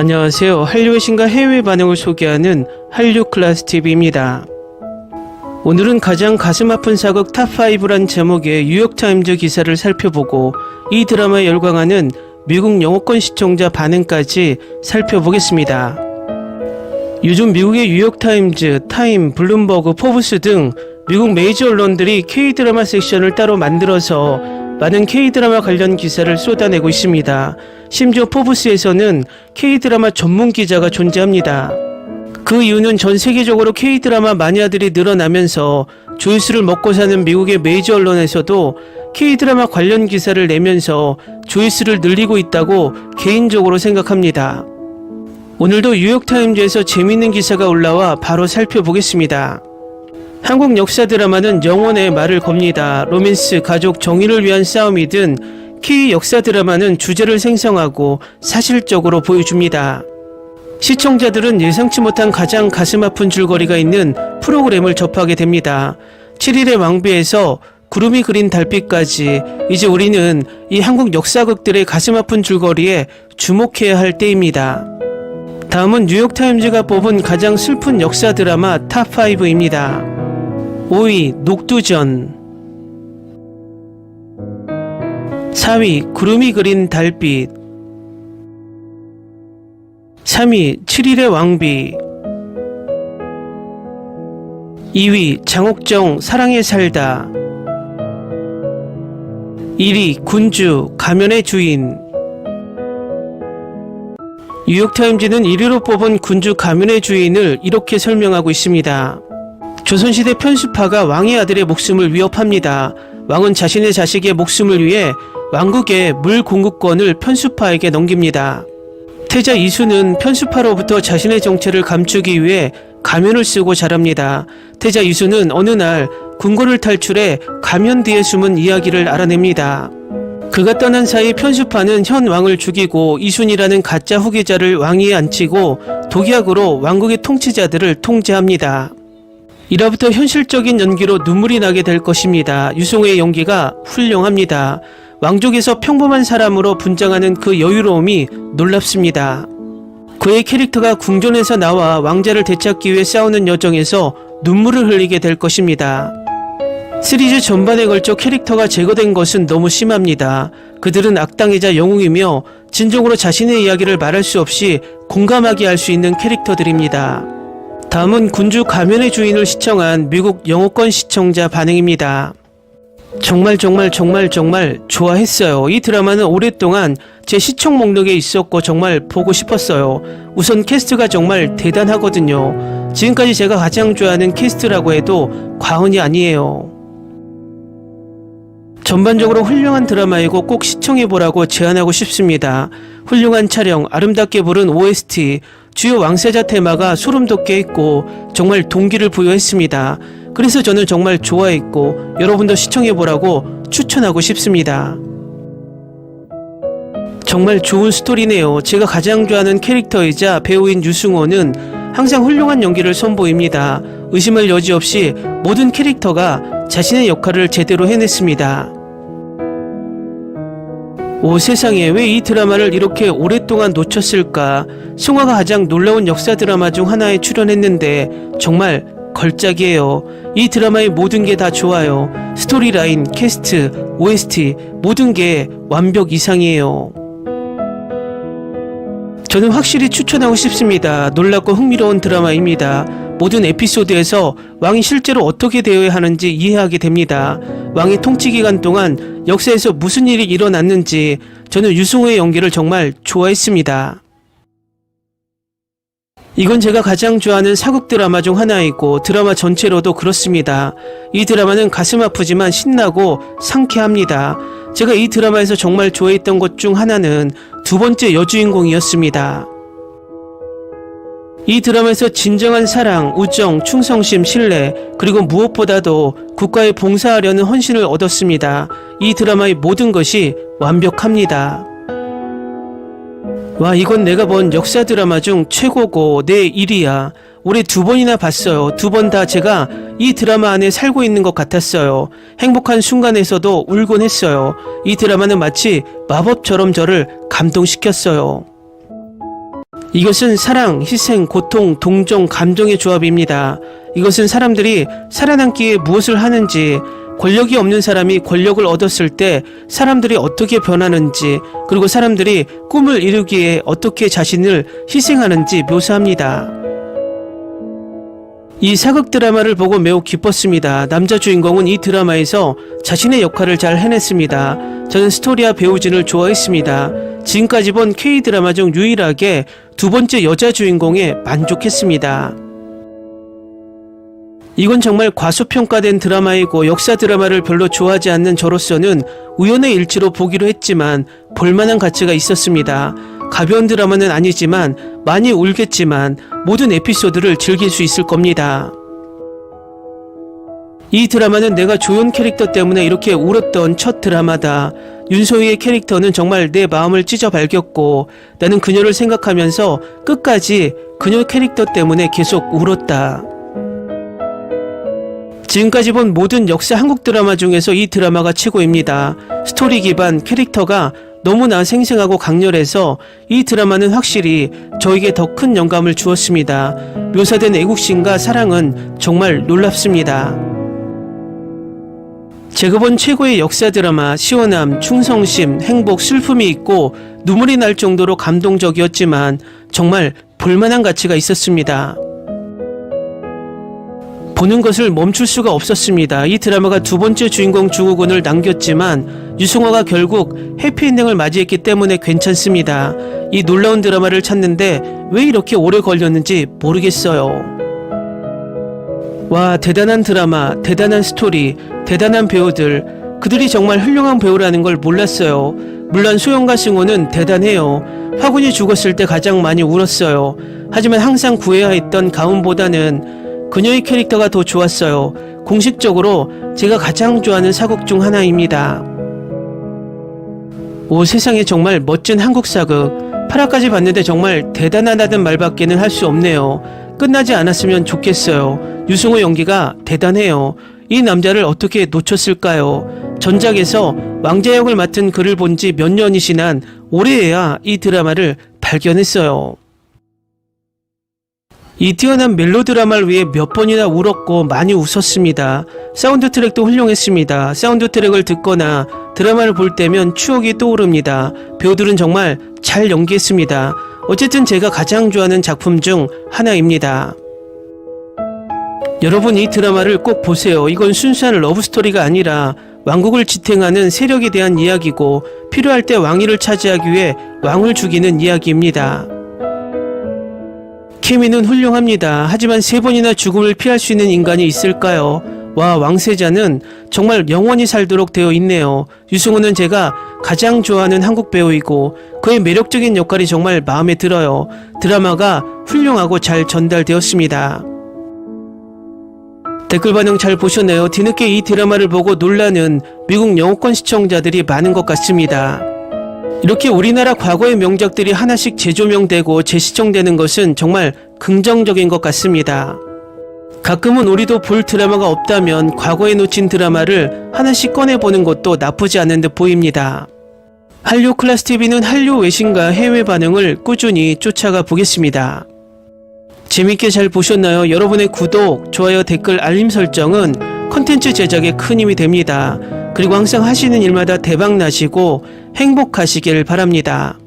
안녕하세요. 한류 외신과 해외 반응을 소개하는 한류클래스TV입니다. 오늘은 가장 가슴 아픈 사극 탑5란 제목의 뉴욕타임즈 기사를 살펴보고 이 드라마에 열광하는 미국 영어권 시청자 반응까지 살펴보겠습니다. 요즘 미국의 뉴욕타임즈, 타임, 블룸버그, 포브스 등 미국 메이저 언론들이 K-드라마 섹션을 따로 만들어서 많은 K-드라마 관련 기사를 쏟아내고 있습니다. 심지어 포브스에서는 K-드라마 전문 기자가 존재합니다. 그 이유는 전 세계적으로 K-드라마 마니아들이 늘어나면서 조회수를 먹고 사는 미국의 메이저 언론에서도 K-드라마 관련 기사를 내면서 조회수를 늘리고 있다고 개인적으로 생각합니다. 오늘도 뉴욕타임즈에서 재미있는 기사가 올라와 바로 살펴보겠습니다. 한국 역사 드라마는 영혼의 말을 겁니다. 로맨스, 가족, 정의를 위한 싸움이든 K 역사 드라마는 주제를 생성하고 사실적으로 보여줍니다. 시청자들은 예상치 못한 가장 가슴 아픈 줄거리가 있는 프로그램을 접하게 됩니다. 7일의 왕비에서 구름이 그린 달빛까지 이제 우리는 이 한국 역사극들의 가슴 아픈 줄거리에 주목해야 할 때입니다. 다음은 뉴욕타임즈가 뽑은 가장 슬픈 역사 드라마 탑5입니다. 5위 녹두전, 4위 구름이 그린 달빛, 3위 7일의 왕비, 2위 장옥정 사랑에 살다, 1위 군주 가면의 주인. 뉴욕타임즈는 1위로 뽑은 군주 가면의 주인을 이렇게 설명하고 있습니다. 조선시대 편수파가 왕의 아들의 목숨을 위협합니다. 왕은 자신의 자식의 목숨을 위해 왕국의 물 공급권을 편수파에게 넘깁니다. 태자 이수는 편수파로부터 자신의 정체를 감추기 위해 가면을 쓰고 자랍니다. 태자 이수는 어느 날 궁궐을 탈출해 가면 뒤에 숨은 이야기를 알아냅니다. 그가 떠난 사이 편수파는 현 왕을 죽이고 이순이라는 가짜 후계자를 왕위에 앉히고 독약으로 왕국의 통치자들을 통제합니다. 이로부터 현실적인 연기로 눈물이 나게 될 것입니다. 유승우의 연기가 훌륭합니다. 왕족에서 평범한 사람으로 분장하는 그 여유로움이 놀랍습니다. 그의 캐릭터가 궁전에서 나와 왕자를 되찾기 위해 싸우는 여정에서 눈물을 흘리게 될 것입니다. 시리즈 전반에 걸쳐 캐릭터가 제거된 것은 너무 심합니다. 그들은 악당이자 영웅이며 진정으로 자신의 이야기를 말할 수 없이 공감하게 할 수 있는 캐릭터들입니다. 다음은 군주 가면의 주인을 시청한 미국 영어권 시청자 반응입니다. 정말 좋아했어요. 이 드라마는 오랫동안 제 시청 목록에 있었고 정말 보고 싶었어요. 우선 캐스트가 정말 대단하거든요. 지금까지 제가 가장 좋아하는 캐스트라고 해도 과언이 아니에요. 전반적으로 훌륭한 드라마이고 꼭 시청해보라고 제안하고 싶습니다. 훌륭한 촬영, 아름답게 부른 OST, 주요 왕세자 테마가 소름 돋게 했고 정말 동기를 부여했습니다. 그래서 저는 정말 좋아했고 여러분도 시청해보라고 추천하고 싶습니다. 정말 좋은 스토리네요. 제가 가장 좋아하는 캐릭터이자 배우인 유승호는 항상 훌륭한 연기를 선보입니다. 의심할 여지 없이 모든 캐릭터가 자신의 역할을 제대로 해냈습니다. 오 세상에, 왜 이 드라마를 이렇게 오랫동안 놓쳤을까? 승화가 가장 놀라운 역사 드라마 중 하나에 출연했는데 정말 걸작이에요. 이 드라마의 모든 게 다 좋아요. 스토리라인, 캐스트, OST 모든 게 완벽 이상이에요. 저는 확실히 추천하고 싶습니다. 놀랍고 흥미로운 드라마입니다. 모든 에피소드에서 왕이 실제로 어떻게 되어야 하는지 이해하게 됩니다. 왕의 통치 기간 동안 역사에서 무슨 일이 일어났는지 저는 유승우의 연기를 정말 좋아했습니다. 이건 제가 가장 좋아하는 사극 드라마 중 하나이고 드라마 전체로도 그렇습니다. 이 드라마는 가슴 아프지만 신나고 상쾌합니다. 제가 이 드라마에서 정말 좋아했던 것 중 하나는 두 번째 여주인공이었습니다. 이 드라마에서 진정한 사랑, 우정, 충성심, 신뢰, 그리고 무엇보다도 국가에 봉사하려는 헌신을 얻었습니다. 이 드라마의 모든 것이 완벽합니다. 와, 이건 내가 본 역사 드라마 중 최고고 내 1위야. 올해 2번이나 봤어요. 2번 다 제가 이 드라마 안에 살고 있는 것 같았어요. 행복한 순간에서도 울곤 했어요. 이 드라마는 마치 마법처럼 저를 감동시켰어요. 이것은 사랑, 희생, 고통, 동정, 감정의 조합입니다. 이것은 사람들이 살아남기에 무엇을 하는지, 권력이 없는 사람이 권력을 얻었을 때 사람들이 어떻게 변하는지, 그리고 사람들이 꿈을 이루기에 어떻게 자신을 희생하는지 묘사합니다. 이 사극 드라마를 보고 매우 기뻤습니다. 남자 주인공은 이 드라마에서 자신의 역할을 잘 해냈습니다. 저는 스토리와 배우진을 좋아했습니다. 지금까지 본 K-드라마 중 유일하게 두 번째 여자 주인공에 만족했습니다. 이건 정말 과소평가된 드라마이고 역사 드라마를 별로 좋아하지 않는 저로서는 우연의 일치로 보기로 했지만 볼만한 가치가 있었습니다. 가벼운 드라마는 아니지만 많이 울겠지만 모든 에피소드를 즐길 수 있을 겁니다. 이 드라마는 내가 조연 캐릭터 때문에 이렇게 울었던 첫 드라마다. 윤소희의 캐릭터는 정말 내 마음을 찢어 발겼고 나는 그녀를 생각하면서 끝까지 그녀 캐릭터 때문에 계속 울었다. 지금까지 본 모든 역사 한국 드라마 중에서 이 드라마가 최고입니다. 스토리 기반 캐릭터가 너무나 생생하고 강렬해서 이 드라마는 확실히 저에게 더 큰 영감을 주었습니다. 묘사된 애국심과 사랑은 정말 놀랍습니다. 제가 본 최고의 역사 드라마 시원함, 충성심, 행복, 슬픔이 있고 눈물이 날 정도로 감동적이었지만 정말 볼만한 가치가 있었습니다. 보는 것을 멈출 수가 없었습니다. 이 드라마가 두 번째 주인공 증후군을 남겼지만 유승화가 결국 해피엔딩을 맞이했기 때문에 괜찮습니다. 이 놀라운 드라마를 찾는데 왜 이렇게 오래 걸렸는지 모르겠어요. 와, 대단한 드라마, 대단한 스토리, 대단한 배우들, 그들이 정말 훌륭한 배우라는 걸 몰랐어요. 물론 소영과 승호는 대단해요. 화군이 죽었을 때 가장 많이 울었어요. 하지만 항상 구해야 했던 가훈보다는 그녀의 캐릭터가 더 좋았어요. 공식적으로 제가 가장 좋아하는 사극 중 하나입니다. 오, 세상에 정말 멋진 한국 사극. 8화까지 봤는데 정말 대단하다는 말밖에는 할 수 없네요. 끝나지 않았으면 좋겠어요. 유승호 연기가 대단해요. 이 남자를 어떻게 놓쳤을까요? 전작에서 왕자 역을 맡은 그를 본 지 몇 년이 지난 올해야 이 드라마를 발견했어요. 이 뛰어난 멜로드라마를 위해 몇 번이나 울었고 많이 웃었습니다. 사운드 트랙도 훌륭했습니다. 사운드 트랙을 듣거나 드라마를 볼 때면 추억이 떠오릅니다. 배우들은 정말 잘 연기했습니다. 어쨌든 제가 가장 좋아하는 작품 중 하나입니다. 여러분, 이 드라마를 꼭 보세요. 이건 순수한 러브스토리가 아니라 왕국을 지탱하는 세력에 대한 이야기고 필요할 때 왕위를 차지하기 위해 왕을 죽이는 이야기입니다. 케미는 훌륭합니다. 하지만 3번이나 죽음을 피할 수 있는 인간이 있을까요? 와, 왕세자는 정말 영원히 살도록 되어 있네요. 유승호는 제가 가장 좋아하는 한국 배우이고 그의 매력적인 역할이 정말 마음에 들어요. 드라마가 훌륭하고 잘 전달되었습니다. 댓글 반응 잘 보셨나요? 뒤늦게 이 드라마를 보고 놀라는 미국 영어권 시청자들이 많은 것 같습니다. 이렇게 우리나라 과거의 명작들이 하나씩 재조명되고 재시청되는 것은 정말 긍정적인 것 같습니다. 가끔은 우리도 볼 드라마가 없다면 과거에 놓친 드라마를 하나씩 꺼내보는 것도 나쁘지 않은 듯 보입니다. 한류 클래스TV는 한류 외신과 해외 반응을 꾸준히 쫓아가 보겠습니다. 재밌게 잘 보셨나요? 여러분의 구독, 좋아요, 댓글, 알림 설정은 컨텐츠 제작에 큰 힘이 됩니다. 그리고 항상 하시는 일마다 대박 나시고 행복하시길 바랍니다.